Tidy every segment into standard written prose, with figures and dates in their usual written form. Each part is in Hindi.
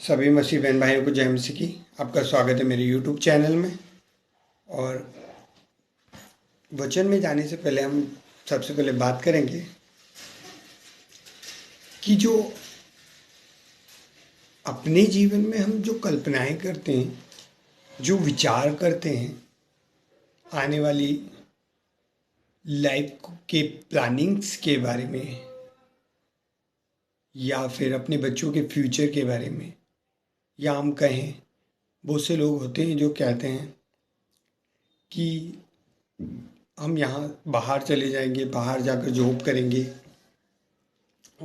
सभी मसीह बहन भाइयों को जय मसीह की। आपका स्वागत है मेरे YouTube चैनल में। और वचन में जाने से पहले हम सबसे पहले बात करेंगे कि जो अपने जीवन में हम जो कल्पनाएं करते हैं, जो विचार करते हैं, आने वाली लाइफ के प्लानिंग्स के बारे में या फिर अपने बच्चों के फ्यूचर के बारे में, या हम कहें बहुत से लोग होते हैं जो कहते हैं कि हम यहाँ बाहर चले जाएंगे, बाहर जाकर जॉब करेंगे,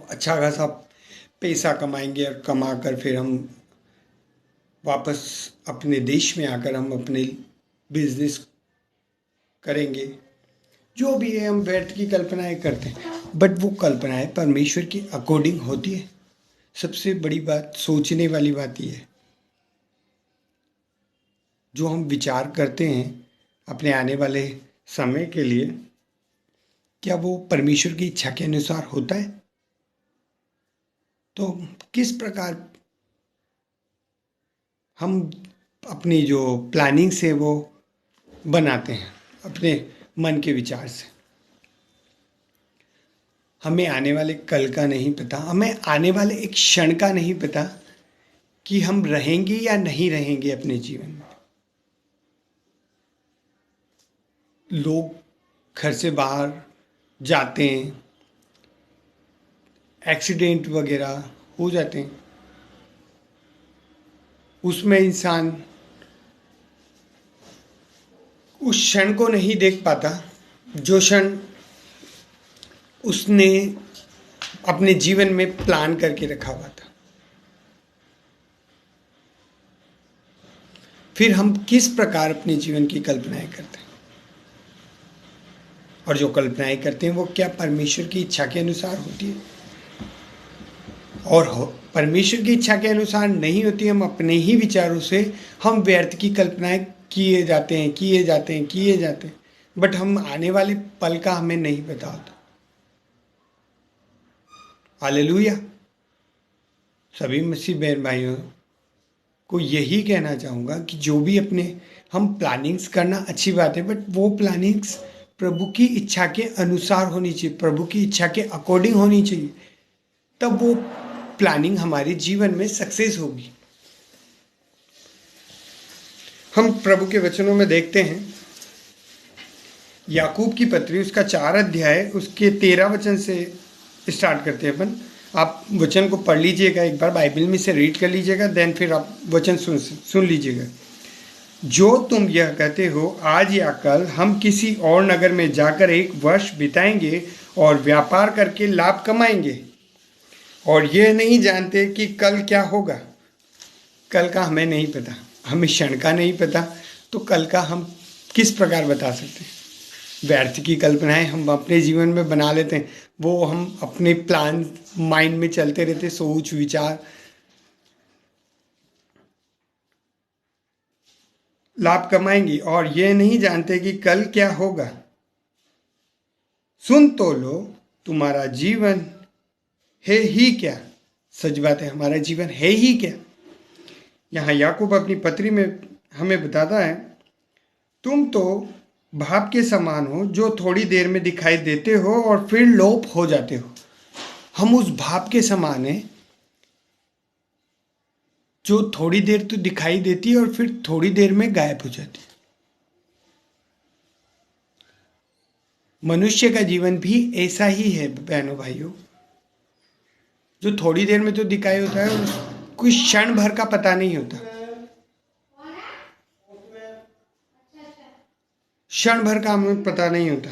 अच्छा खासा पैसा कमाएंगे और कमा कर फिर हम वापस अपने देश में आकर हम अपने बिजनेस करेंगे। जो भी है हम व्यर्थ की कल्पनाएं करते हैं, बट वो कल्पनाएं परमेश्वर की अकॉर्डिंग होती है। सबसे बड़ी बात, सोचने वाली बात ये है, जो हम विचार करते हैं अपने आने वाले समय के लिए, क्या वो परमेश्वर की इच्छा के अनुसार होता है? तो किस प्रकार हम अपनी जो प्लानिंग्स है वो बनाते हैं अपने मन के विचार से। हमें आने वाले कल का नहीं पता, हमें आने वाले एक क्षण का नहीं पता कि हम रहेंगे या नहीं रहेंगे अपने जीवन में। लोग घर से बाहर जाते हैं, एक्सीडेंट वगैरह हो जाते हैं, उसमें इंसान उस क्षण को नहीं देख पाता जो क्षण उसने अपने जीवन में प्लान करके रखा हुआ था। फिर हम किस प्रकार अपने जीवन की कल्पनाएं करते हैं, और जो कल्पनाएं करते हैं वो क्या परमेश्वर की इच्छा के अनुसार होती है? और परमेश्वर की इच्छा के अनुसार नहीं होती, हम अपने ही विचारों से हम व्यर्थ की कल्पनाएं किए जाते हैं, बट हम आने वाले पल का हमें नहीं पता होता। हालेलुया। सभी मसीह बहन भाइयों को यही कहना चाहूँगा कि जो भी अपने हम प्लानिंग्स करना अच्छी बात है, बट वो प्लानिंग्स प्रभु की इच्छा के अनुसार होनी चाहिए, प्रभु की इच्छा के अकॉर्डिंग होनी चाहिए, तब वो प्लानिंग हमारे जीवन में सक्सेस होगी। हम प्रभु के वचनों में देखते हैं, याकूब की पत्री उसका 4 अध्याय उसके 13 वचन से स्टार्ट करते हैं अपन। आप वचन को पढ़ लीजिएगा, एक बार बाइबल में से रीड कर लीजिएगा, देन फिर आप वचन सुन लीजिएगा। जो तुम यह कहते हो, आज या कल हम किसी और नगर में जाकर 1 वर्ष बिताएंगे और व्यापार करके लाभ कमाएंगे, और यह नहीं जानते कि कल क्या होगा। कल का हमें नहीं पता, हमें क्षण का नहीं पता, तो कल का हम किस प्रकार बता सकते हैं? व्यर्थ की कल्पनाएं हम अपने जीवन में बना लेते हैं, वो हम अपने प्लान माइंड में चलते रहते, सोच विचार, लाभ कमाएंगे और ये नहीं जानते कि कल क्या होगा। सुन तो लो, तुम्हारा जीवन है ही क्या? सच बात है, हमारा जीवन है ही क्या? यहाँ याकूब अपनी पत्री में हमें बताता है, तुम तो भाप के समान हो जो थोड़ी देर में दिखाई देते हो और फिर लोप हो जाते हो। हम उस भाप के समान हैं जो थोड़ी देर तो दिखाई देती है और फिर थोड़ी देर में गायब हो जाती है। मनुष्य का जीवन भी ऐसा ही है बहनों भाइयों, जो थोड़ी देर में तो दिखाई होता है और कुछ क्षण भर का पता नहीं होता, क्षण भर का हमें पता नहीं होता।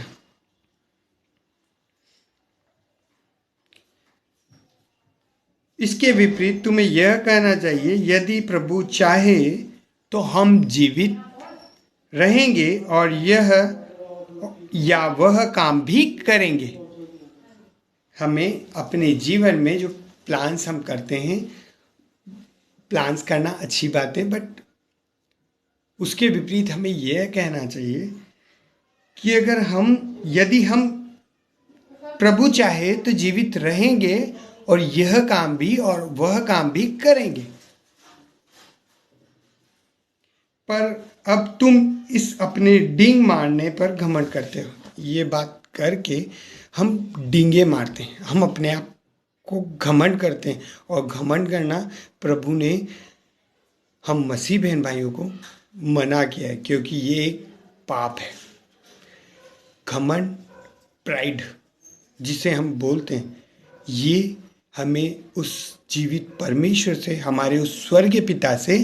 इसके विपरीत तुम्हें यह कहना चाहिए, यदि प्रभु चाहे तो हम जीवित रहेंगे और यह या वह काम भी करेंगे। हमें अपने जीवन में जो प्लान्स हम करते हैं, प्लान्स करना अच्छी बात है, बट उसके विपरीत हमें यह कहना चाहिए कि यदि हम प्रभु चाहे तो जीवित रहेंगे और यह काम भी और वह काम भी करेंगे। पर अब तुम इस अपने डींग मारने पर घमंड करते हो। ये बात करके हम डींगे मारते हैं, हम अपने आप को घमंड करते हैं। और घमंड करना प्रभु ने हम मसीह बहन भाइयों को मना किया है, क्योंकि ये एक पाप है। घमंड, प्राइड जिसे हम बोलते हैं, ये हमें उस जीवित परमेश्वर से, हमारे उस स्वर्गीय पिता से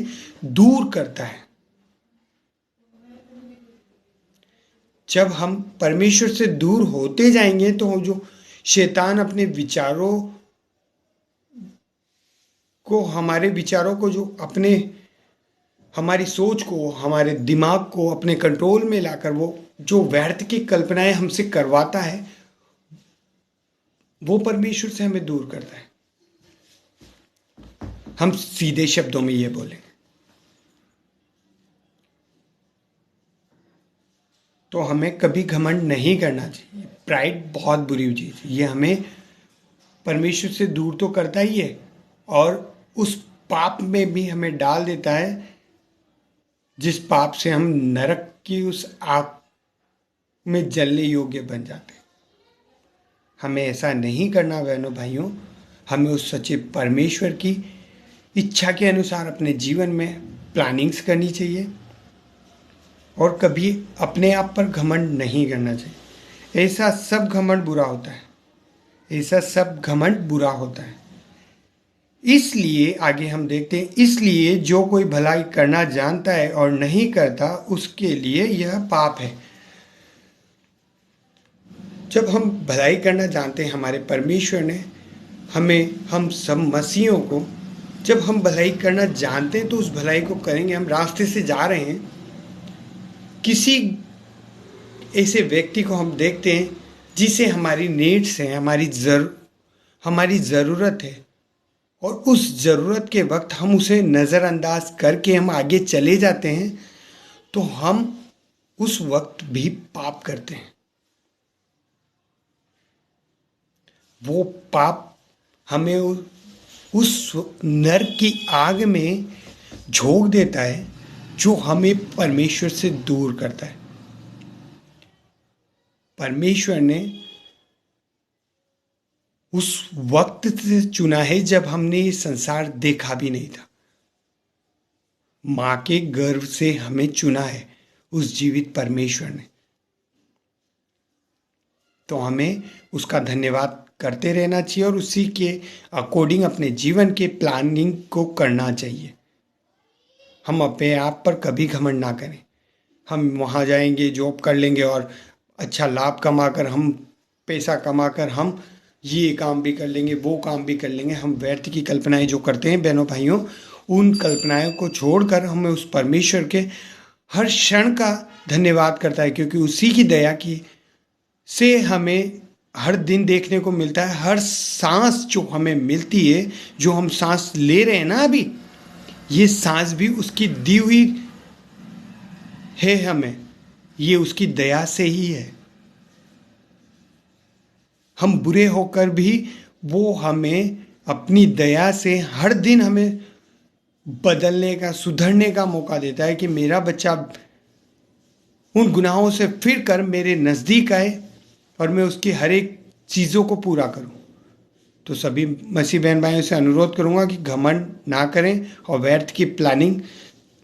दूर करता है। जब हम परमेश्वर से दूर होते जाएंगे तो जो शैतान अपने विचारों को, हमारे विचारों को, जो अपने हमारी सोच को, हमारे दिमाग को अपने कंट्रोल में लाकर वो जो व्यर्थ की कल्पनाएं हमसे करवाता है, वो परमेश्वर से हमें दूर करता है। हम सीधे शब्दों में ये बोलेंगे तो हमें कभी घमंड नहीं करना चाहिए। प्राइड बहुत बुरी चीज है, ये हमें परमेश्वर से दूर तो करता ही है और उस पाप में भी हमें डाल देता है, जिस पाप से हम नरक की उस आग में जलने योग्य बन जाते हैं। हमें ऐसा नहीं करना बहनों भाइयों। हमें उस सच्चे परमेश्वर की इच्छा के अनुसार अपने जीवन में प्लानिंग्स करनी चाहिए और कभी अपने आप पर घमंड नहीं करना चाहिए। ऐसा सब घमंड बुरा होता है, ऐसा सब घमंड बुरा होता है। इसलिए आगे हम देखते हैं, इसलिए जो कोई भलाई करना जानता है और नहीं करता, उसके लिए यह पाप है। जब हम भलाई करना जानते हैं, हमारे परमेश्वर ने हमें, हम सब मसीहों को, जब हम भलाई करना जानते हैं तो उस भलाई को करेंगे। हम रास्ते से जा रहे हैं, किसी ऐसे व्यक्ति को हम देखते हैं जिसे हमारी नीड्स है, हमारी ज़रूरत है, और उस ज़रूरत के वक्त हम उसे नज़रअंदाज करके हम आगे चले जाते हैं, तो हम उस वक्त भी पाप करते हैं। वो पाप हमें उस नरक की आग में झोंक देता है, जो हमें परमेश्वर से दूर करता है। परमेश्वर ने उस वक्त से चुना है जब हमने ये संसार देखा भी नहीं था। माँ के गर्भ से हमें चुना है उस जीवित परमेश्वर ने। तो हमें उसका धन्यवाद करते रहना चाहिए और उसी के अकॉर्डिंग अपने जीवन के प्लानिंग को करना चाहिए। हम अपने आप पर कभी घमंड ना करें। हम वहाँ जाएंगे, जॉब कर लेंगे और अच्छा लाभ कमाकर, हम पैसा कमाकर हम ये काम भी कर लेंगे, वो काम भी कर लेंगे। हम व्यर्थ की कल्पनाएं जो करते हैं बहनों भाइयों, उन कल्पनाओं को छोड़कर हमें उस परमेश्वर के हर क्षण का धन्यवाद करता है, क्योंकि उसी की दया की से हमें हर दिन देखने को मिलता है। हर सांस जो हमें मिलती है, जो हम सांस ले रहे हैं ना अभी, ये सांस भी उसकी दी हुई है हमें, ये उसकी दया से ही है। हम बुरे होकर भी वो हमें अपनी दया से हर दिन हमें बदलने का, सुधरने का मौका देता है कि मेरा बच्चा उन गुनाहों से फिर कर मेरे नज़दीक आए और मैं उसकी हर एक चीज़ों को पूरा करूं। तो सभी मसीह बहन भाइयों से अनुरोध करूंगा कि घमंड ना करें और व्यर्थ की प्लानिंग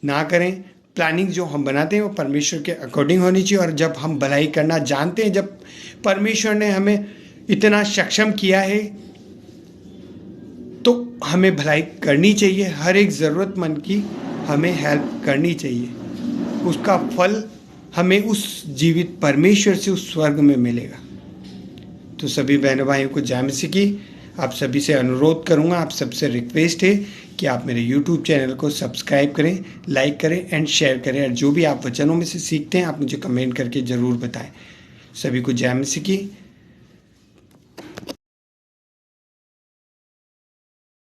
ना करें। प्लानिंग जो हम बनाते हैं वो परमेश्वर के अकॉर्डिंग होनी चाहिए। और जब हम भलाई करना जानते हैं, जब परमेश्वर ने हमें इतना सक्षम किया है, तो हमें भलाई करनी चाहिए। हर एक ज़रूरतमंद की हमें हेल्प करनी चाहिए। उसका फल हमें उस जीवित परमेश्वर से उस स्वर्ग में मिलेगा। तो सभी बहनों भाइयों को जय मसीह की आप सभी से अनुरोध करूंगा, आप सबसे रिक्वेस्ट है कि आप मेरे YouTube चैनल को सब्सक्राइब करें, लाइक करें एंड शेयर करें। और जो भी आप वचनों में से सीखते हैं, आप मुझे कमेंट करके ज़रूर बताएं। सभी को जय मसीह की।